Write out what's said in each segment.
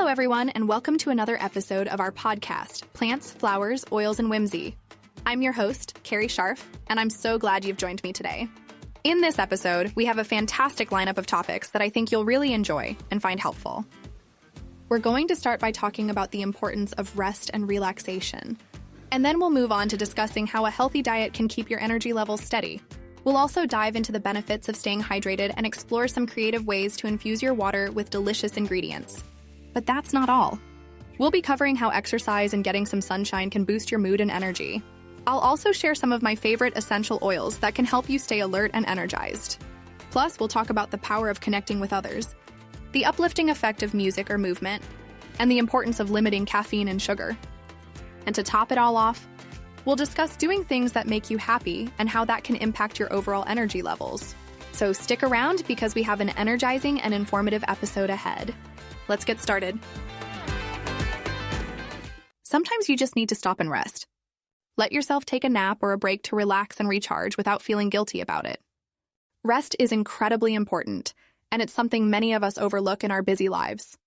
everyone, and welcome to another episode of our podcast, Plants, Flowers, Oils, and Whimsy. I'm your host, Carrie Scharf, and I'm so glad you've joined me today. In this episode, we have a fantastic lineup of topics that I think you'll really enjoy and find helpful. We're going to start by talking about the importance of rest and relaxation, and then we'll move on to discussing how a healthy diet can keep your energy levels steady. We'll also dive into the benefits of staying hydrated and explore some creative ways to infuse your water with delicious ingredients. But that's not all. We'll be covering how exercise and getting some sunshine can boost your mood and energy. I'll also share some of my favorite essential oils that can help you stay alert and energized. Plus, we'll talk about the power of connecting with others, the uplifting effect of music or movement, and the importance of limiting caffeine and sugar. And to top it all off, we'll discuss doing things that make you happy and how that can impact your overall energy levels. So stick around because we have an energizing and informative episode ahead. Let's get started. Sometimes you just need to stop and rest. Let yourself take a nap or a break to relax and recharge without feeling guilty about it. Rest is incredibly important, and it's something many of us overlook in our busy lives.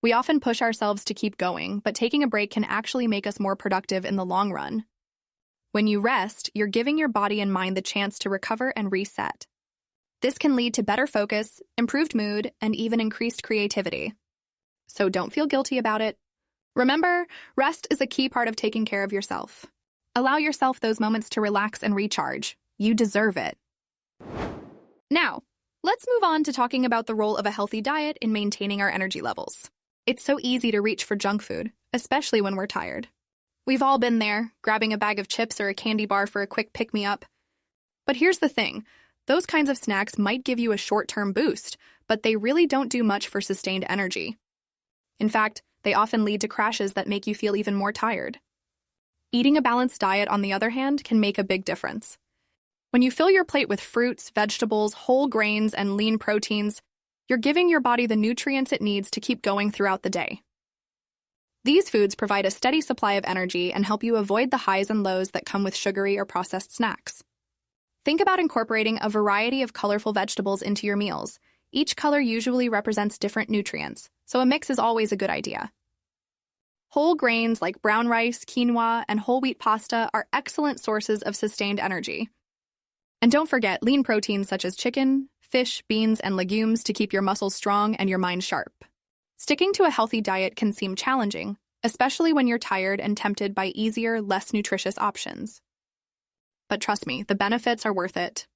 We often push ourselves to keep going, but taking a break can actually make us more productive in the long run. When you rest, you're giving your body and mind the chance to recover and reset. This can lead to better focus, improved mood, and even increased creativity. So don't feel guilty about it. Remember, rest is a key part of taking care of yourself. Allow yourself those moments to relax and recharge. You deserve it. Now, let's move on to talking about the role of a healthy diet in maintaining our energy levels. It's so easy to reach for junk food, especially when we're tired. We've all been there, grabbing a bag of chips or a candy bar for a quick pick-me-up. But here's the thing. Those kinds of snacks might give you a short-term boost, but they really don't do much for sustained energy. In fact, they often lead to crashes that make you feel even more tired. Eating a balanced diet, on the other hand, can make a big difference. When you fill your plate with fruits, vegetables, whole grains, and lean proteins, you're giving your body the nutrients it needs to keep going throughout the day. These foods provide a steady supply of energy and help you avoid the highs and lows that come with sugary or processed snacks. Think about incorporating a variety of colorful vegetables into your meals. Each color usually represents different nutrients, so a mix is always a good idea. Whole grains like brown rice, quinoa, and whole wheat pasta are excellent sources of sustained energy. And don't forget lean proteins such as chicken, fish, beans, and legumes to keep your muscles strong and your mind sharp. Sticking to a healthy diet can seem challenging, especially when you're tired and tempted by easier, less nutritious options. But trust me, the benefits are worth it.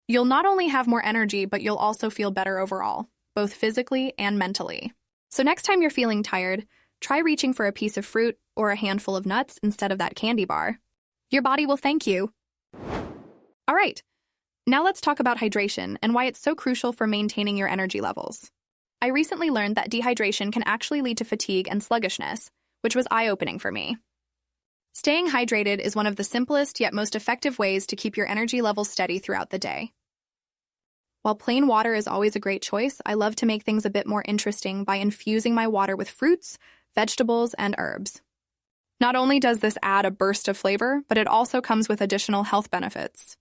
You'll not only have more energy, but you'll also feel better overall, both physically and mentally. So next time you're feeling tired, try reaching for a piece of fruit or a handful of nuts instead of that candy bar. Your body will thank you. All right, now let's talk about hydration and why it's so crucial for maintaining your energy levels. I recently learned that dehydration can actually lead to fatigue and sluggishness, which was eye-opening for me. Staying hydrated is one of the simplest yet most effective ways to keep your energy levels steady throughout the day. While plain water is always a great choice, I love to make things a bit more interesting by infusing my water with fruits, vegetables, and herbs. Not only does this add a burst of flavor, but it also comes with additional health benefits.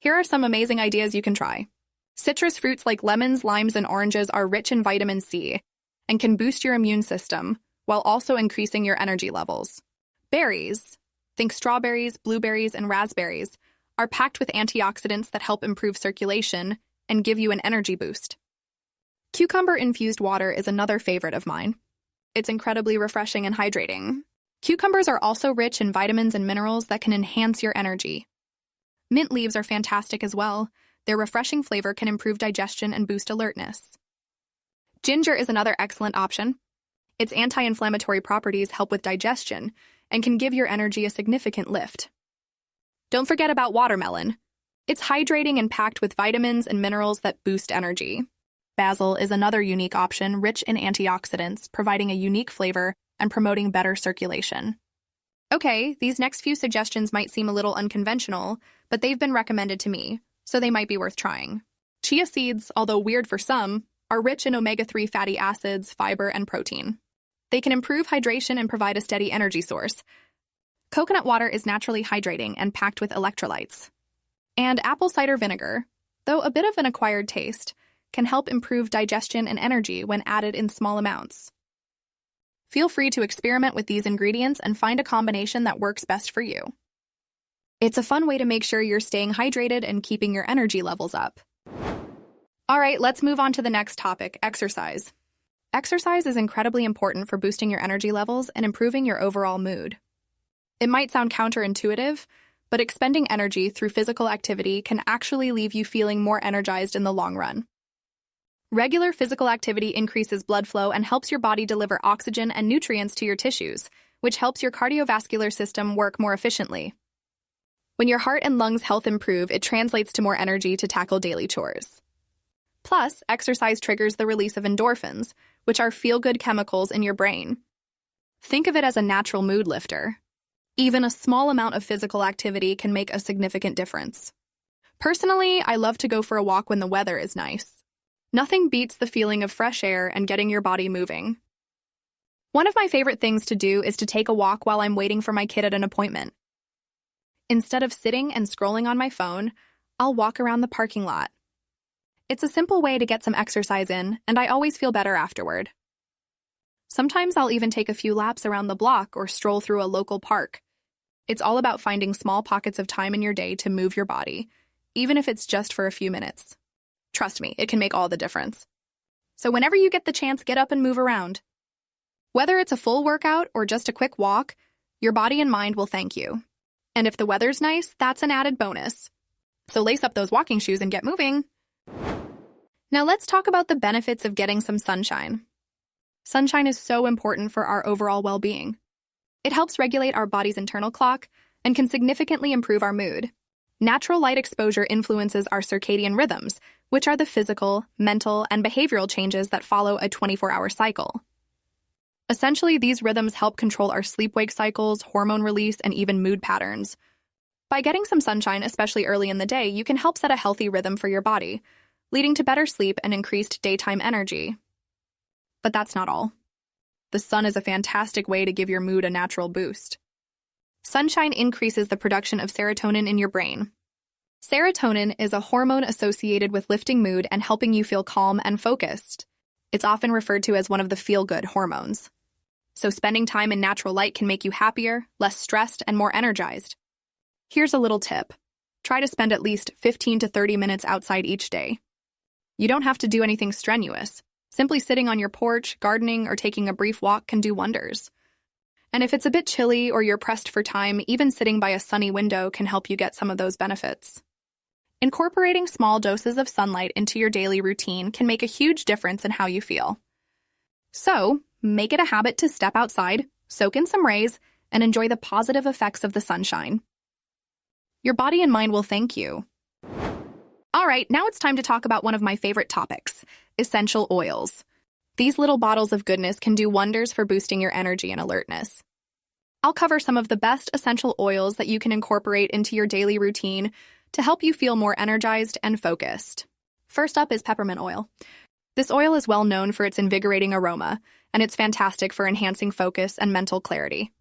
Here are some amazing ideas you can try. Citrus fruits like lemons, limes, and oranges are rich in vitamin C and can boost your immune system while also increasing your energy levels. Berries, think strawberries, blueberries, and raspberries, are packed with antioxidants that help improve circulation and give you an energy boost. Cucumber-infused water is another favorite of mine. It's incredibly refreshing and hydrating. Cucumbers are also rich in vitamins and minerals that can enhance your energy. Mint leaves are fantastic as well. Their refreshing flavor can improve digestion and boost alertness. Ginger is another excellent option. Its anti-inflammatory properties help with digestion and can give your energy a significant lift. Don't forget about watermelon. It's hydrating and packed with vitamins and minerals that boost energy. Basil is another unique option, rich in antioxidants, providing a unique flavor and promoting better circulation. Okay, these next few suggestions might seem a little unconventional, but they've been recommended to me, so they might be worth trying. Chia seeds, although weird for some, are rich in omega-3 fatty acids, fiber, and protein. They can improve hydration and provide a steady energy source. Coconut water is naturally hydrating and packed with electrolytes. And apple cider vinegar, though a bit of an acquired taste, can help improve digestion and energy when added in small amounts. Feel free to experiment with these ingredients and find a combination that works best for you. It's a fun way to make sure you're staying hydrated and keeping your energy levels up. All right, let's move on to the next topic, exercise. Exercise is incredibly important for boosting your energy levels and improving your overall mood. It might sound counterintuitive, but expending energy through physical activity can actually leave you feeling more energized in the long run. Regular physical activity increases blood flow and helps your body deliver oxygen and nutrients to your tissues, which helps your cardiovascular system work more efficiently. When your heart and lungs health improve, it translates to more energy to tackle daily chores. Plus, exercise triggers the release of endorphins, which are feel-good chemicals in your brain. Think of it as a natural mood lifter. Even a small amount of physical activity can make a significant difference. Personally, I love to go for a walk when the weather is nice. Nothing beats the feeling of fresh air and getting your body moving. One of my favorite things to do is to take a walk while I'm waiting for my kid at an appointment. Instead of sitting and scrolling on my phone, I'll walk around the parking lot. It's a simple way to get some exercise in, and I always feel better afterward. Sometimes I'll even take a few laps around the block or stroll through a local park. It's all about finding small pockets of time in your day to move your body, even if it's just for a few minutes. Trust me, it can make all the difference. So whenever you get the chance, get up and move around. Whether it's a full workout or just a quick walk, your body and mind will thank you. And if the weather's nice, that's an added bonus. So lace up those walking shoes and get moving. Now let's talk about the benefits of getting some sunshine. Sunshine is so important for our overall well-being. It helps regulate our body's internal clock and can significantly improve our mood. Natural light exposure influences our circadian rhythms, which are the physical, mental, and behavioral changes that follow a 24-hour cycle. Essentially, these rhythms help control our sleep-wake cycles, hormone release, and even mood patterns. By getting some sunshine, especially early in the day, you can help set a healthy rhythm for your body, leading to better sleep and increased daytime energy. But that's not all. The sun is a fantastic way to give your mood a natural boost. Sunshine increases the production of serotonin in your brain. Serotonin is a hormone associated with lifting mood and helping you feel calm and focused. It's often referred to as one of the feel-good hormones. So spending time in natural light can make you happier, less stressed, and more energized. Here's a little tip. Try to spend at least 15 to 30 minutes outside each day. You don't have to do anything strenuous. Simply sitting on your porch, gardening, or taking a brief walk can do wonders. And if it's a bit chilly or you're pressed for time, even sitting by a sunny window can help you get some of those benefits. Incorporating small doses of sunlight into your daily routine can make a huge difference in how you feel. So, make it a habit to step outside, soak in some rays, and enjoy the positive effects of the sunshine. Your body and mind will thank you. All right, now it's time to talk about one of my favorite topics, essential oils. These little bottles of goodness can do wonders for boosting your energy and alertness. I'll cover some of the best essential oils that you can incorporate into your daily routine to help you feel more energized and focused. First up is peppermint oil. This oil is well known for its invigorating aroma, and it's fantastic for enhancing focus and mental clarity.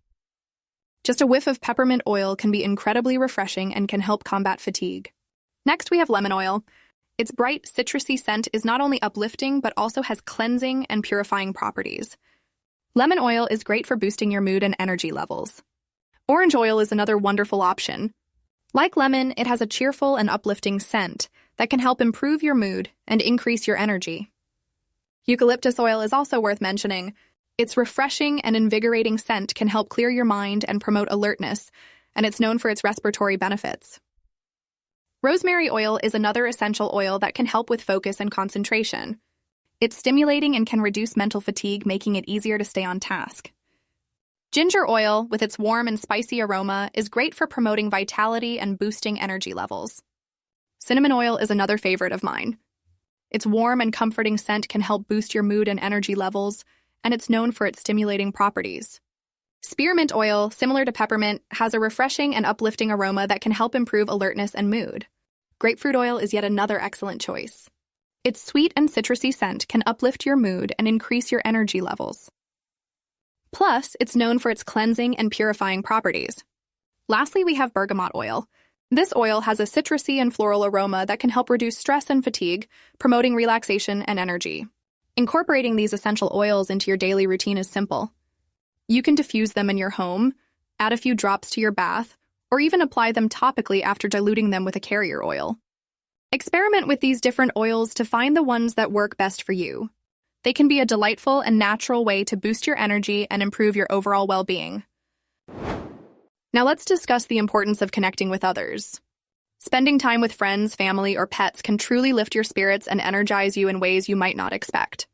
Just a whiff of peppermint oil can be incredibly refreshing and can help combat fatigue. Next, we have lemon oil. Its bright, citrusy scent is not only uplifting, but also has cleansing and purifying properties. Lemon oil is great for boosting your mood and energy levels. Orange oil is another wonderful option. Like lemon, it has a cheerful and uplifting scent that can help improve your mood and increase your energy. Eucalyptus oil is also worth mentioning. Its refreshing and invigorating scent can help clear your mind and promote alertness, and it's known for its respiratory benefits. Rosemary oil is another essential oil that can help with focus and concentration. It's stimulating and can reduce mental fatigue, making it easier to stay on task. Ginger oil, with its warm and spicy aroma, is great for promoting vitality and boosting energy levels. Cinnamon oil is another favorite of mine. Its warm and comforting scent can help boost your mood and energy levels, and it's known for its stimulating properties. Spearmint oil, similar to peppermint, has a refreshing and uplifting aroma that can help improve alertness and mood. Grapefruit oil is yet another excellent choice. Its sweet and citrusy scent can uplift your mood and increase your energy levels. Plus, it's known for its cleansing and purifying properties. Lastly, we have bergamot oil. This oil has a citrusy and floral aroma that can help reduce stress and fatigue, promoting relaxation and energy. Incorporating these essential oils into your daily routine is simple. You can diffuse them in your home, add a few drops to your bath, or even apply them topically after diluting them with a carrier oil. Experiment with these different oils to find the ones that work best for you. They can be a delightful and natural way to boost your energy and improve your overall well-being. Now let's discuss the importance of connecting with others. Spending time with friends, family, or pets can truly lift your spirits and energize you in ways you might not expect.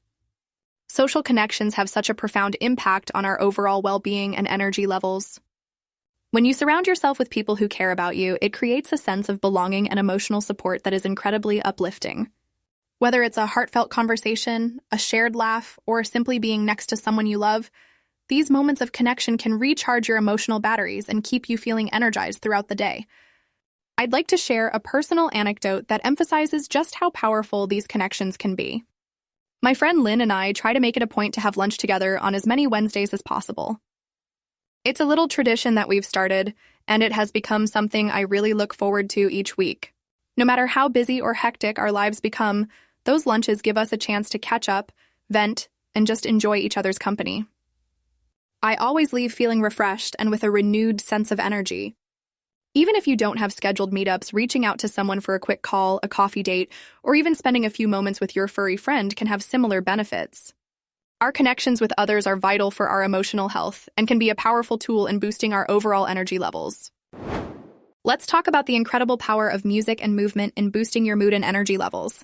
Social connections have such a profound impact on our overall well-being and energy levels. When you surround yourself with people who care about you, it creates a sense of belonging and emotional support that is incredibly uplifting. Whether it's a heartfelt conversation, a shared laugh, or simply being next to someone you love, these moments of connection can recharge your emotional batteries and keep you feeling energized throughout the day. I'd like to share a personal anecdote that emphasizes just how powerful these connections can be. My friend Lynn and I try to make it a point to have lunch together on as many Wednesdays as possible. It's a little tradition that we've started, and it has become something I really look forward to each week. No matter how busy or hectic our lives become, those lunches give us a chance to catch up, vent, and just enjoy each other's company. I always leave feeling refreshed and with a renewed sense of energy. Even if you don't have scheduled meetups, reaching out to someone for a quick call, a coffee date, or even spending a few moments with your furry friend can have similar benefits. Our connections with others are vital for our emotional health and can be a powerful tool in boosting our overall energy levels. Let's talk about the incredible power of music and movement in boosting your mood and energy levels.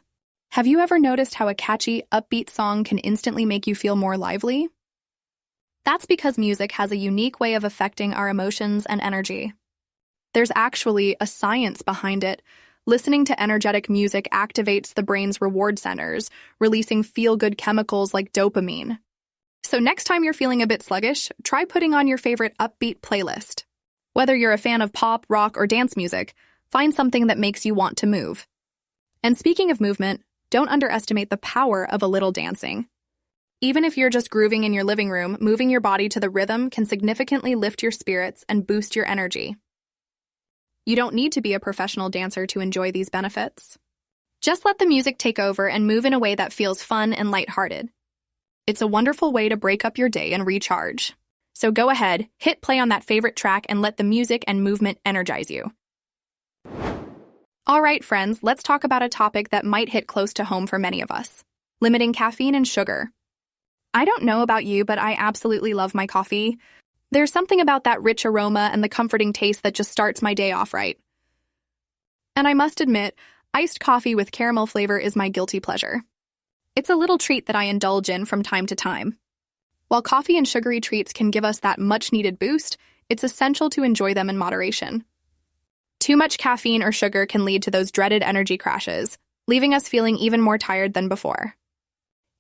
Have you ever noticed how a catchy, upbeat song can instantly make you feel more lively? That's because music has a unique way of affecting our emotions and energy. There's actually a science behind it. Listening to energetic music activates the brain's reward centers, releasing feel-good chemicals like dopamine. So next time you're feeling a bit sluggish, try putting on your favorite upbeat playlist. Whether you're a fan of pop, rock, or dance music, find something that makes you want to move. And speaking of movement, don't underestimate the power of a little dancing. Even if you're just grooving in your living room, moving your body to the rhythm can significantly lift your spirits and boost your energy. You don't need to be a professional dancer to enjoy these benefits. Just let the music take over and move in a way that feels fun and lighthearted. It's a wonderful way to break up your day and recharge. So go ahead, hit play on that favorite track and let the music and movement energize you. All right, friends, let's talk about a topic that might hit close to home for many of us: limiting caffeine and sugar. I don't know about you, but I absolutely love my coffee. There's something about that rich aroma and the comforting taste that just starts my day off right. And I must admit, iced coffee with caramel flavor is my guilty pleasure. It's a little treat that I indulge in from time to time. While coffee and sugary treats can give us that much-needed boost, it's essential to enjoy them in moderation. Too much caffeine or sugar can lead to those dreaded energy crashes, leaving us feeling even more tired than before.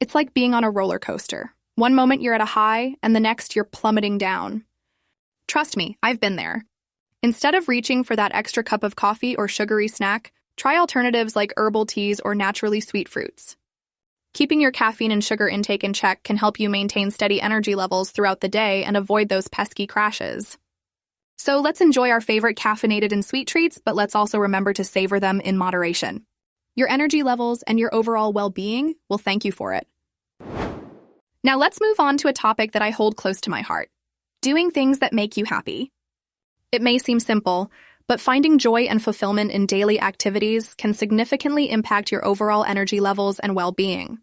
It's like being on a roller coaster. One moment you're at a high, and the next you're plummeting down. Trust me, I've been there. Instead of reaching for that extra cup of coffee or sugary snack, try alternatives like herbal teas or naturally sweet fruits. Keeping your caffeine and sugar intake in check can help you maintain steady energy levels throughout the day and avoid those pesky crashes. So let's enjoy our favorite caffeinated and sweet treats, but let's also remember to savor them in moderation. Your energy levels and your overall well-being will thank you for it. Now let's move on to a topic that I hold close to my heart: doing things that make you happy. It may seem simple, but finding joy and fulfillment in daily activities can significantly impact your overall energy levels and well-being.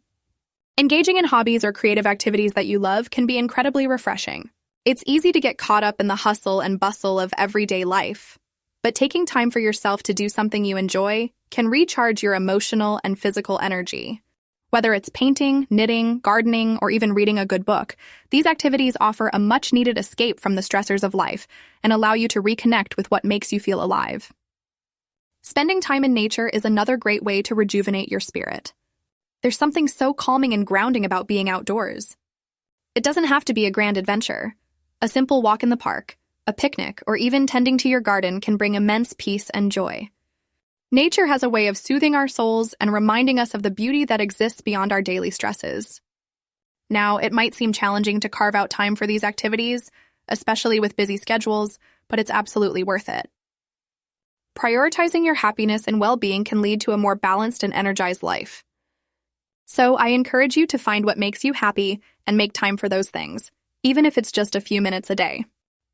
Engaging in hobbies or creative activities that you love can be incredibly refreshing. It's easy to get caught up in the hustle and bustle of everyday life, but taking time for yourself to do something you enjoy can recharge your emotional and physical energy. Whether it's painting, knitting, gardening, or even reading a good book, these activities offer a much-needed escape from the stressors of life and allow you to reconnect with what makes you feel alive. Spending time in nature is another great way to rejuvenate your spirit. There's something so calming and grounding about being outdoors. It doesn't have to be a grand adventure. A simple walk in the park, a picnic, or even tending to your garden can bring immense peace and joy. Nature has a way of soothing our souls and reminding us of the beauty that exists beyond our daily stresses. Now, it might seem challenging to carve out time for these activities, especially with busy schedules, but it's absolutely worth it. Prioritizing your happiness and well-being can lead to a more balanced and energized life. So I encourage you to find what makes you happy and make time for those things, even if it's just a few minutes a day.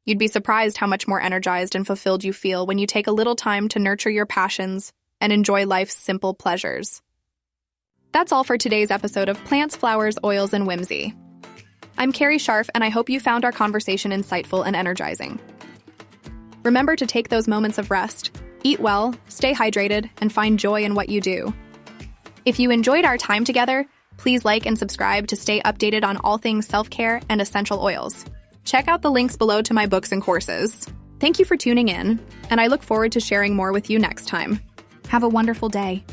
You'd be surprised how much more energized and fulfilled you feel when you take a little time to nurture your passions and enjoy life's simple pleasures. That's all for today's episode of Plants, Flowers, Oils, and Whimsy. I'm Carrie Scharf, and I hope you found our conversation insightful and energizing. Remember to take those moments of rest, eat well, stay hydrated, and find joy in what you do. If you enjoyed our time together, please like and subscribe to stay updated on all things self-care and essential oils. Check out the links below to my books and courses. Thank you for tuning in, and I look forward to sharing more with you next time. Have a wonderful day.